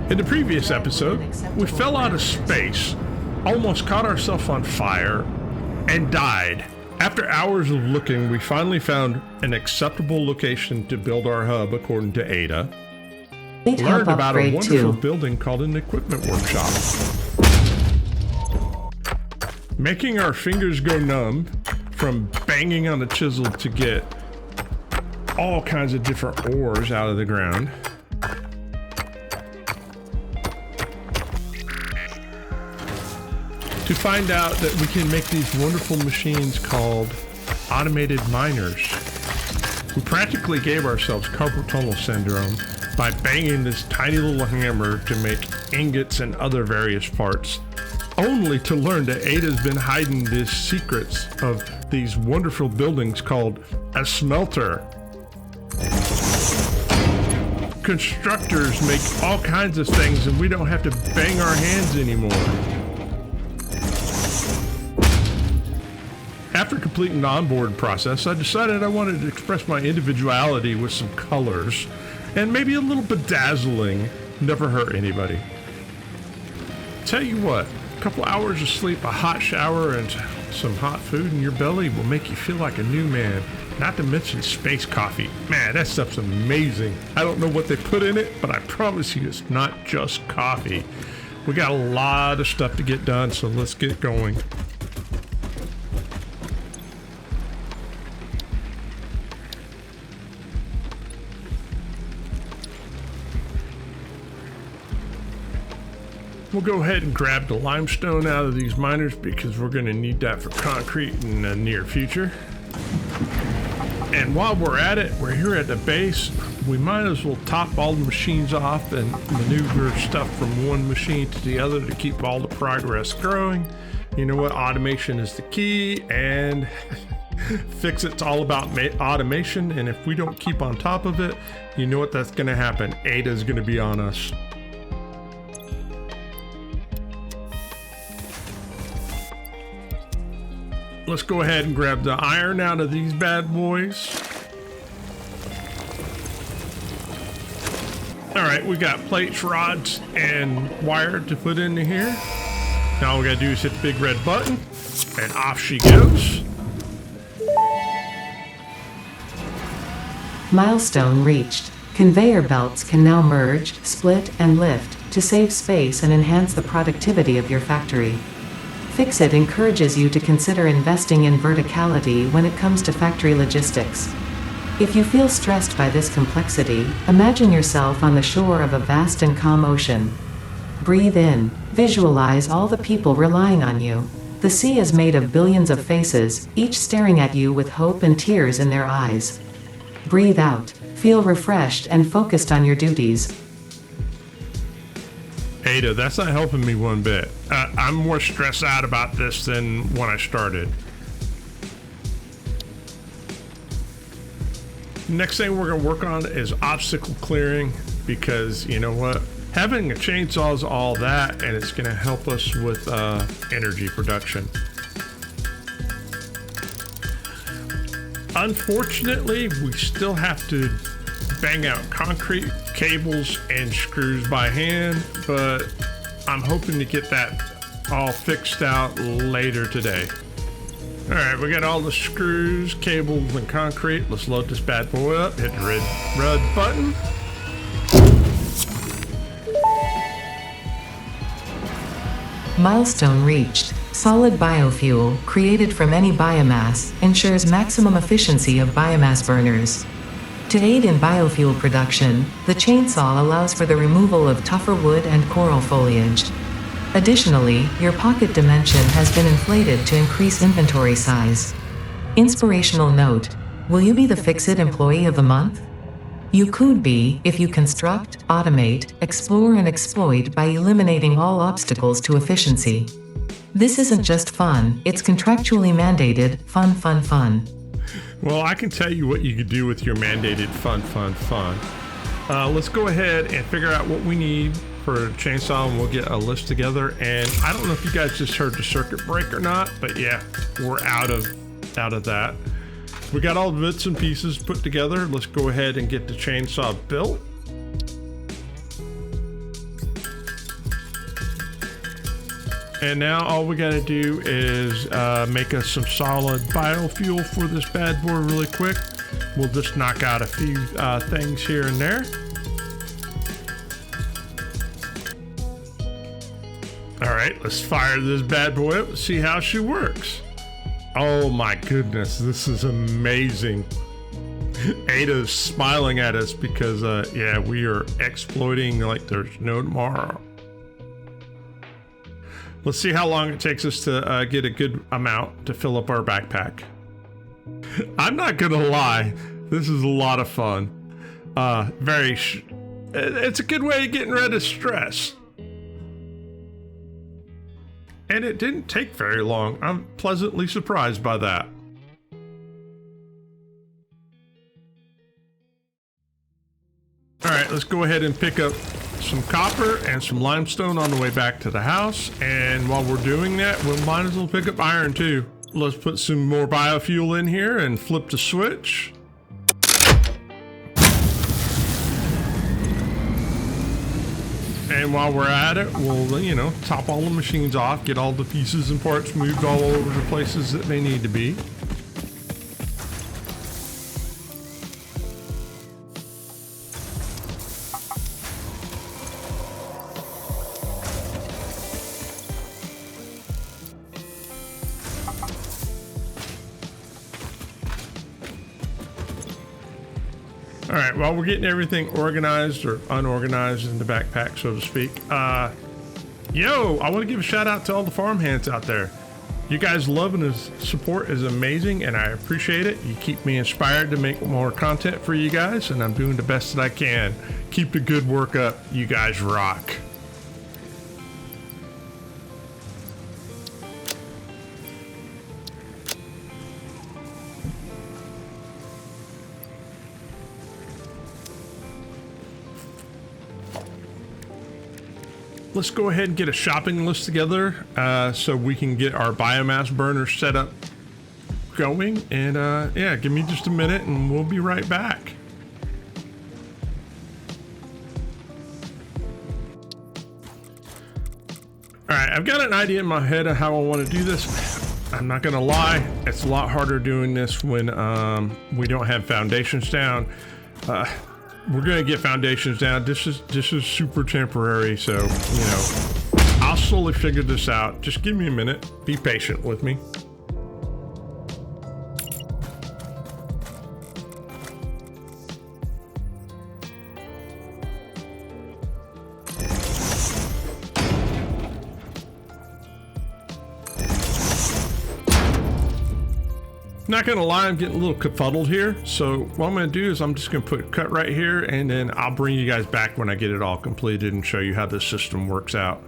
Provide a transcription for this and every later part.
In the previous episode, we fell out of space, almost caught ourselves on fire, and died. After hours of looking, we finally found an acceptable location to build our hub according to Ada. Learned about a wonderful building called an equipment workshop. Making our fingers go numb from banging on the chisel to get all kinds of different ores out of the ground. To find out that we can make these wonderful machines called automated miners. We practically gave ourselves carpal tunnel syndrome by banging this tiny little hammer to make ingots and other various parts, only to learn that Ada's been hiding the secrets of these wonderful buildings called a smelter. Constructors make all kinds of things and we don't have to bang our hands anymore. After completing the onboard process, I decided I wanted to express my individuality with some colors and maybe a little bedazzling. Never hurt anybody. Tell you what, a couple hours of sleep, a hot shower, and some hot food in your belly will make you feel like a new man. Not to mention space coffee. Man, that stuff's amazing. I don't know what they put in it, but I promise you it's not just coffee. We got a lot of stuff to get done, so let's get going. We'll go ahead and grab the limestone out of these miners because we're going to need that for concrete in the near future. And while we're at it, we're here at the base. We might as well top all the machines off and maneuver stuff from one machine to the other to keep all the progress growing. You know what? Automation is the key, and FICSIT's all about automation. And if we don't keep on top of it, you know what? That's going to happen. Ada's going to be on us. Let's go ahead and grab the iron out of these bad boys. All right, we got plates, rods, and wire to put into here. Now all we gotta do is hit the big red button, and off she goes. Milestone reached. Conveyor belts can now merge, split, and lift to save space and enhance the productivity of your factory. FICSIT encourages you to consider investing in verticality when it comes to factory logistics. If you feel stressed by this complexity, imagine yourself on the shore of a vast and calm ocean. Breathe in, visualize all the people relying on you. The sea is made of billions of faces, each staring at you with hope and tears in their eyes. Breathe out, feel refreshed and focused on your duties. Ada, that's not helping me one bit. I'm more stressed out about this than when I started. Next thing we're going to work on is obstacle clearing, because you know what? Having a chainsaw is all that, and it's going to help us with energy production. Unfortunately, we still have to bang out concrete, cables, and screws by hand, but I'm hoping to get that all fixed out later today. All right, we got all the screws, cables, and concrete. Let's load this bad boy up, hit the red button. Milestone reached. Solid biofuel, created from any biomass, ensures maximum efficiency of biomass burners. To aid in biofuel production, the chainsaw allows for the removal of tougher wood and coral foliage. Additionally, your pocket dimension has been inflated to increase inventory size. Inspirational note: will you be the FICSIT Employee of the Month? You could be, if you construct, automate, explore and exploit by eliminating all obstacles to efficiency. This isn't just fun, it's contractually mandated, fun. Well, I can tell you what you could do with your mandated fun. Let's go ahead and figure out what we need for a chainsaw, and we'll get a list together. And I don't know if you guys just heard the circuit break or not, but yeah, we're out of that. We got all the bits and pieces put together. Let's go ahead and get the chainsaw built. And now all we gotta do is make us some solid biofuel for this bad boy really quick. We'll just knock out a few things here and there. All right, let's fire this bad boy up and see how she works. Oh my goodness, this is amazing. Ada's smiling at us because, yeah, we are exploiting like there's no tomorrow. Let's see how long it takes us to get a good amount to fill up our backpack. I'm not gonna lie, this is a lot of fun. It's a good way of getting rid of stress. And it didn't take very long. I'm pleasantly surprised by that. All right, let's go ahead and pick up some copper and some limestone on the way back to the house. And while we're doing that, we might as well pick up iron too. Let's put some more biofuel in here and flip the switch. And while we're at it, we'll, you know, top all the machines off, get all the pieces and parts moved all over the places that they need to be. All right, while we're getting everything organized or unorganized in the backpack, so to speak, I want to give a shout out to all the farmhands out there. You guys' love and support is amazing, and I appreciate it. You keep me inspired to make more content for you guys, and I'm doing the best that I can. Keep the good work up. You guys rock. Let's go ahead and get a shopping list together so we can get our biomass burner set up going. And yeah, give me just a minute and we'll be right back. All right, I've got an idea in my head of how I want to do this. I'm not gonna lie, it's a lot harder doing this when we don't have foundations down. We're gonna get foundations down. This is super temporary, so you know, I'll slowly figure this out. Just give me a minute. Be patient with me. Not gonna lie, I'm getting a little befuddled here. So what I'm gonna do is I'm just gonna put cut right here, and then I'll bring you guys back when I get it all completed and show you how this system works out.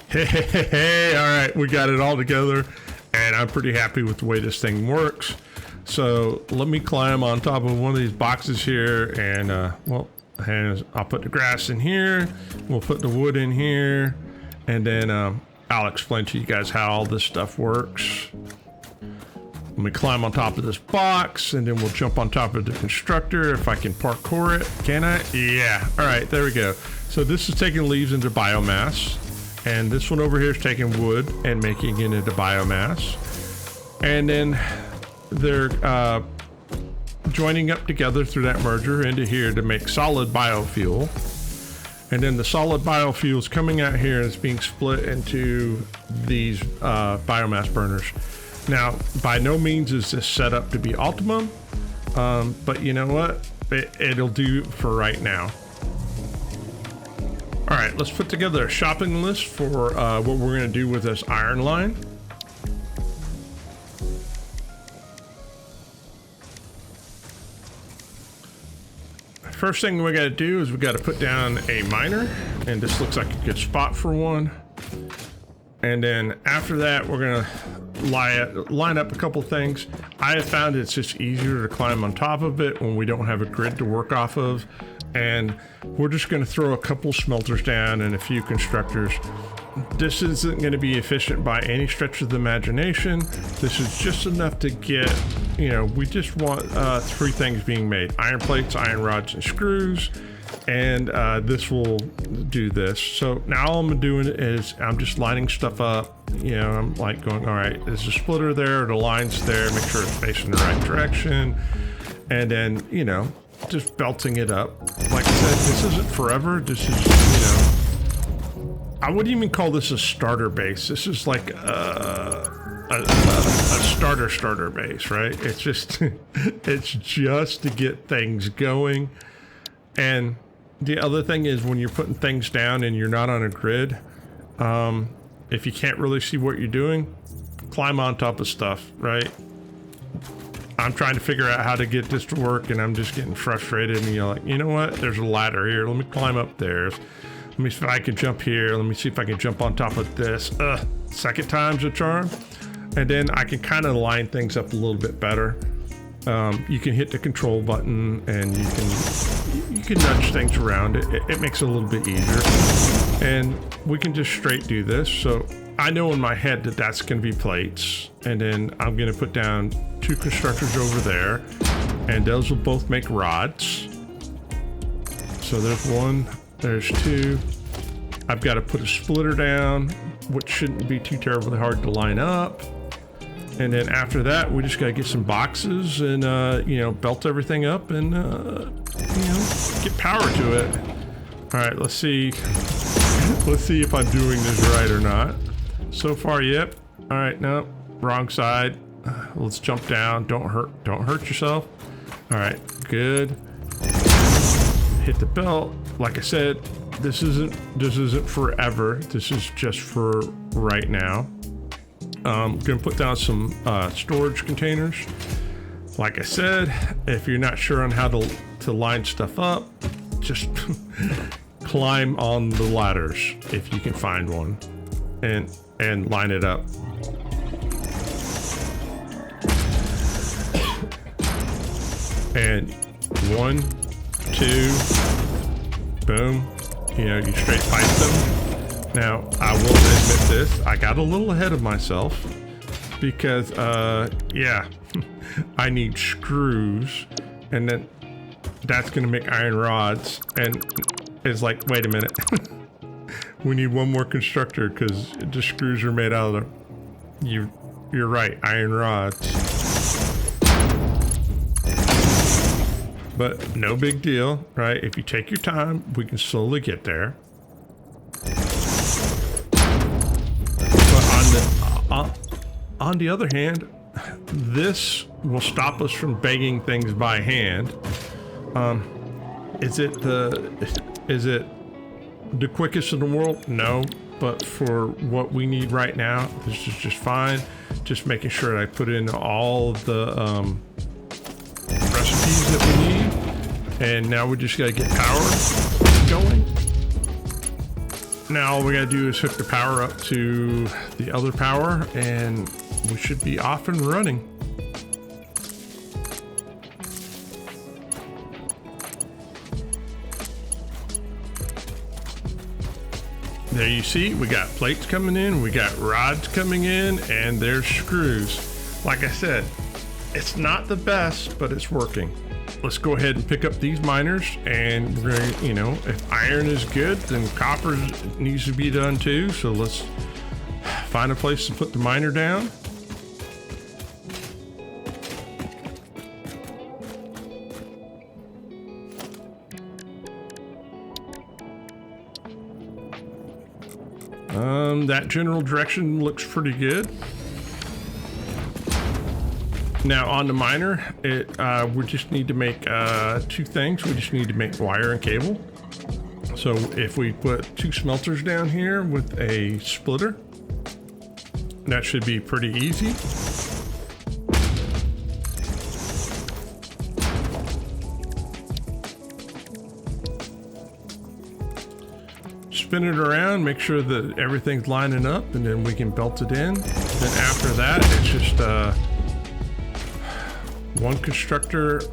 Hey, all right, we got it all together, and I'm pretty happy with the way this thing works. So let me climb on top of one of these boxes here, and and I'll put the grass in here, we'll put the wood in here, and then I'll explain to you guys how all this stuff works. Let me climb on top of this box, and then we'll jump on top of the constructor if I can parkour it. Can I? Yeah. All right, there we go. So this is taking leaves into biomass, and this one over here is taking wood and making it into biomass. And then they're joining up together through that merger into here to make solid biofuel. And then the solid biofuel is coming out here and it's being split into these biomass burners. Now, by no means is this set up to be optimum, but you know what? It'll do for right now. All right, let's put together a shopping list for what we're gonna do with this iron line. First thing we gotta do is we gotta put down a miner, and this looks like a good spot for one. And then after that, we're gonna line up a couple things. I have found it's just easier to climb on top of it when we don't have a grid to work off of. And we're just gonna throw a couple smelters down and a few constructors. This isn't gonna be efficient by any stretch of the imagination. This is just enough to get you know, we just want 3 things being made: iron plates, iron rods, and screws. And this will do this. So now all I'm doing is I'm just lining stuff up. You know, I'm like going, all right, there's a splitter there, the line's there, make sure it's facing the right direction. And then, you know, just belting it up. Like I said, this isn't forever. This is, you know, I wouldn't even call this a starter base. This is like a starter base, right? It's just, it's just to get things going. And the other thing is when you're putting things down and you're not on a grid, if you can't really see what you're doing, climb on top of stuff, right? I'm trying to figure out how to get this to work and I'm just getting frustrated, and you're like, you know what? There's a ladder here. Let me climb up there. Let me see if I can jump here. Let me see if I can jump on top of this. Second time's a charm. And then I can kind of line things up a little bit better. You can hit the control button and you can nudge things around. It makes it a little bit easier. And we can just straight do this. So I know in my head that that's going to be plates. And then I'm going to put down 2 constructors over there. And those will both make rods. So there's 1, there's 2. I've got to put a splitter down, which shouldn't be too terribly hard to line up. And then after that, we just got to get some boxes and, you know, belt everything up and, you know, get power to it. All right, let's see. Let's see if I'm doing this right or not. So far, yep. All right, no, wrong side. Let's jump down. Don't hurt yourself. All right, good. Hit the belt. Like I said, this isn't forever. This is just for right now. I'm gonna put down some storage containers. Like I said, if you're not sure on how to line stuff up, just climb on the ladders if you can find one and line it up. And 1, 2, boom. You know, you straight pipe them. Now, I will admit this, I got a little ahead of myself because, yeah, I need screws, and then that's going to make iron rods, and it's like, wait a minute, we need 1 more constructor because the screws are made out of you're right, iron rods. But no big deal, right? If you take your time, we can slowly get there. On the other hand, this will stop us from bagging things by hand. Is it the quickest in the world? No, but for what we need right now, this is just fine. Just making sure that I put in all of the recipes that we need, and now we just gotta get power going. Now all we gotta do is hook the power up to the other power and we should be off and running. There you see, we got plates coming in, we got rods coming in, and there's screws. Like I said, it's not the best, but it's working. Let's go ahead and pick up these miners, and we're gonna, you know, if iron is good, then copper needs to be done too. So let's find a place to put the miner down. That general direction looks pretty good. Now on the miner, we just need to make 2 things. We just need to make wire and cable. So if we put 2 smelters down here with a splitter, that should be pretty easy. Spin it around, make sure that everything's lining up, and then we can belt it in. Then after that, it's just 1 constructor to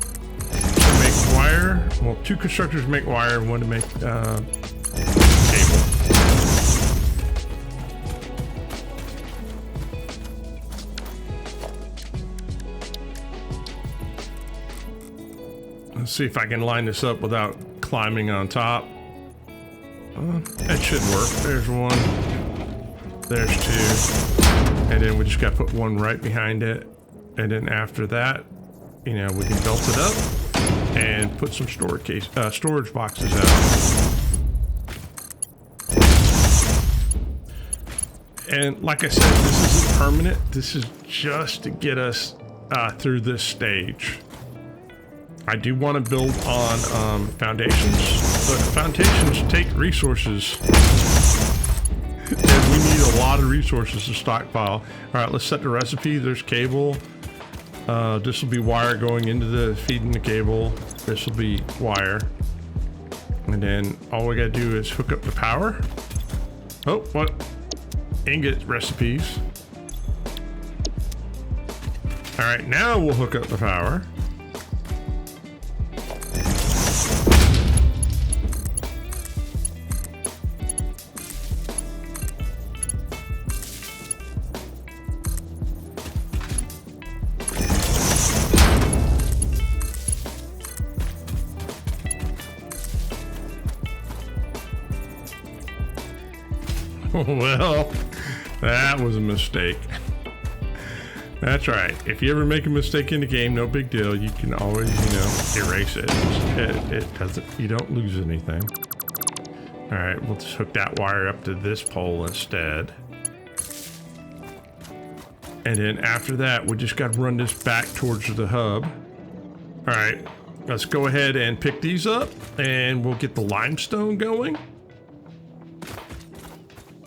make wire. Well, 2 constructors make wire, 1 to make cable. Let's see if I can line this up without climbing on top. That should work. There's one. There's two. And then we just got to put one right behind it. And then after that, you know, we can belt it up and put some storage boxes out. And like I said, this isn't permanent. This is just to get us through this stage. I do want to build on foundations, but foundations take resources. And we need a lot of resources to stockpile. All right, let's set the recipe. There's cable. This will be wire going into the feeding the cable. This will be wire. And then all we gotta do is hook up the power. Oh, what? Ingot recipes. All right, now we'll hook up the power. Well, that was a mistake. That's right. If you ever make a mistake in the game, no big deal. You can always, you know, erase it. It doesn't, you don't lose anything. All right, we'll just hook that wire up to this pole instead. And then after that, we just got to run this back towards the hub. All right, let's go ahead and pick these up and we'll get the limestone going.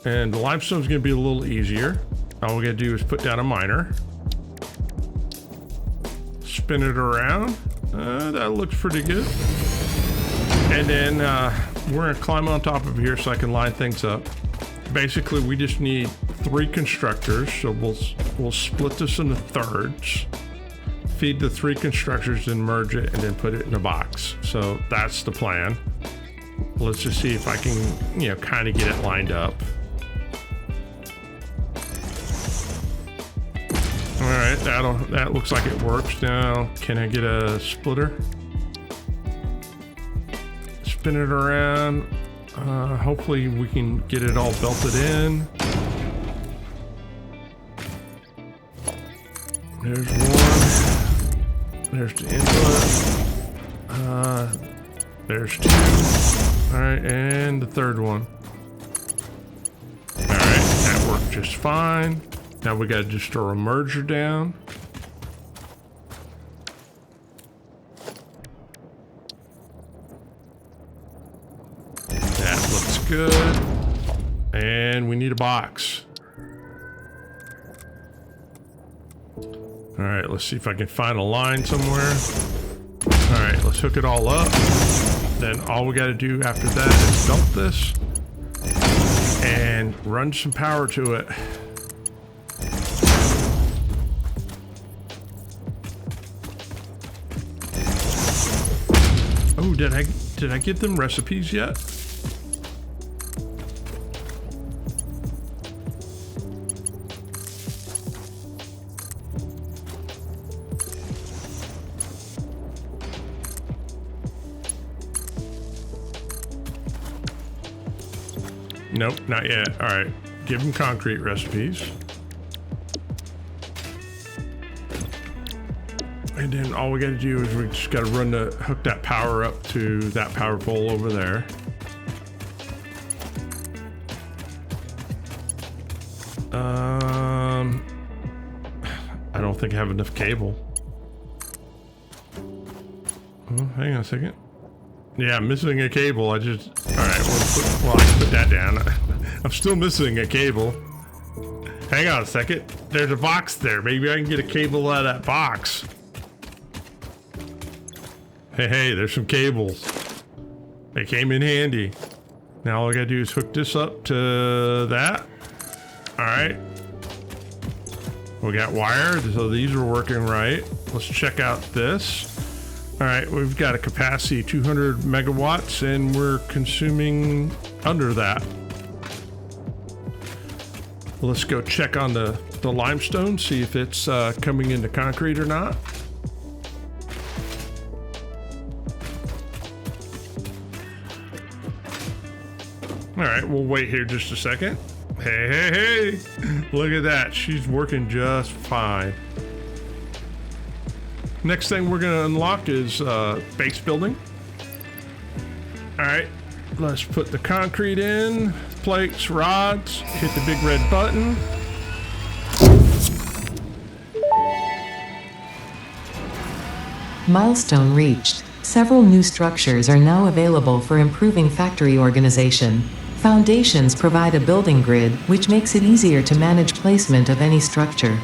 And the limestone's gonna be a little easier. All we gotta do is put down a miner. Spin it around. That looks pretty good. And then we're gonna climb on top of here so I can line things up. Basically, we just need 3 constructors. So we'll split this into thirds. Feed the 3 constructors and merge it and then put it in a box. So that's the plan. Let's just see if I can, you know, kind of get it lined up. All right, that looks like it works. Now, can I get a splitter? Spin it around. Hopefully we can get it all belted in. There's one. There's the input. There's 2. All right, and the third one. All right, that worked just fine. Now we got to just throw a merger down. That looks good. And we need a box. All right, let's see if I can find a line somewhere. All right, let's hook it all up. Then all we got to do after that is dump this and run some power to it. Oh, did I give them recipes yet? Nope, not yet. All right, give them concrete recipes. And then all we got to do is we just got to hook that power up to that power pole over there. I don't think I have enough cable. Oh, hang on a second. Yeah, I'm missing a cable. All right, well, I can put that down. I'm still missing a cable. Hang on a second. There's a box there. Maybe I can get a cable out of that box. Hey, there's some cables. They came in handy. Now all I gotta do is hook this up to that. All right. We got wire, so these are working right. Let's check out this. All right, we've got a capacity 200 megawatts and we're consuming under that. Let's go check on the limestone, see if it's coming into concrete or not. All right, we'll wait here just a second. Hey, hey, hey. Look at that. She's working just fine. Next thing we're going to unlock is base building. All right, let's put the concrete in, plates, rods, hit the big red button. Milestone reached. Several new structures are now available for improving factory organization. Foundations provide a building grid, which makes it easier to manage placement of any structure.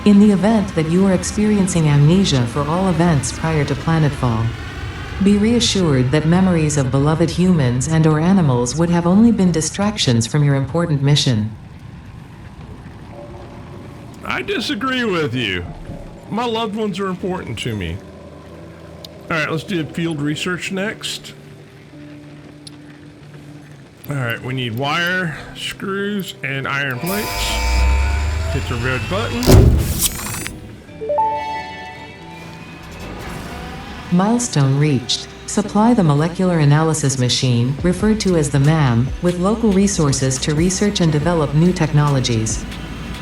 In the event that you are experiencing amnesia for all events prior to planetfall, be reassured that memories of beloved humans and/or animals would have only been distractions from your important mission. I disagree with you. My loved ones are important to me. All right, let's do field research next. All right, we need wire, screws, and iron plates. Hit the red button. Milestone reached. Supply the molecular analysis machine, referred to as the MAM, with local resources to research and develop new technologies.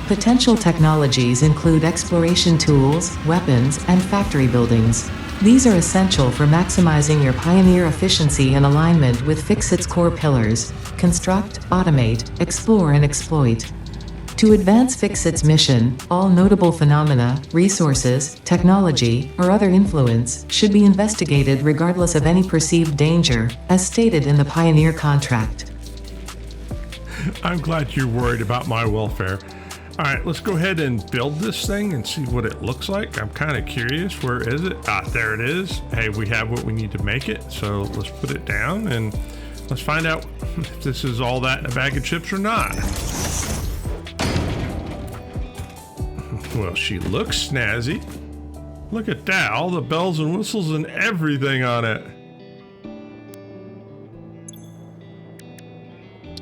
Potential technologies include exploration tools, weapons, and factory buildings. These are essential for maximizing your Pioneer efficiency and alignment with FICSIT's core pillars: construct, automate, explore, and exploit. To advance FICSIT's mission, all notable phenomena, resources, technology, or other influence should be investigated regardless of any perceived danger, as stated in the Pioneer contract. I'm glad you're worried about my welfare. All right, let's go ahead and build this thing and see what it looks like. I'm kind of curious. Where is it? Ah, there it is. Hey, we have what we need to make it. So let's put it down and let's find out if this is all that in a bag of chips or not. Well, she looks snazzy. Look at that, all the bells and whistles and everything on it.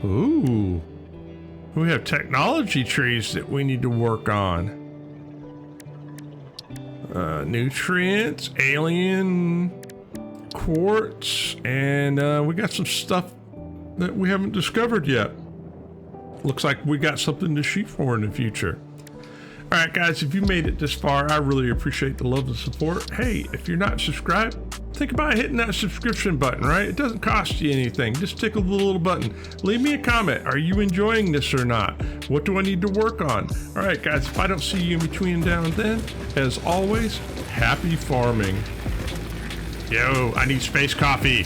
Ooh. We have technology trees that we need to work on. Nutrients, alien, quartz, and we got some stuff that we haven't discovered yet. Looks like we got something to shoot for in the future. All right, guys, if you made it this far, I really appreciate the love and support. Hey, if you're not subscribed, think about hitting that subscription button, right? It doesn't cost you anything. Just tickle the little button. Leave me a comment. Are you enjoying this or not? What do I need to work on? All right, guys, if I don't see you in between now and then, as always, happy farming. Yo, I need space coffee.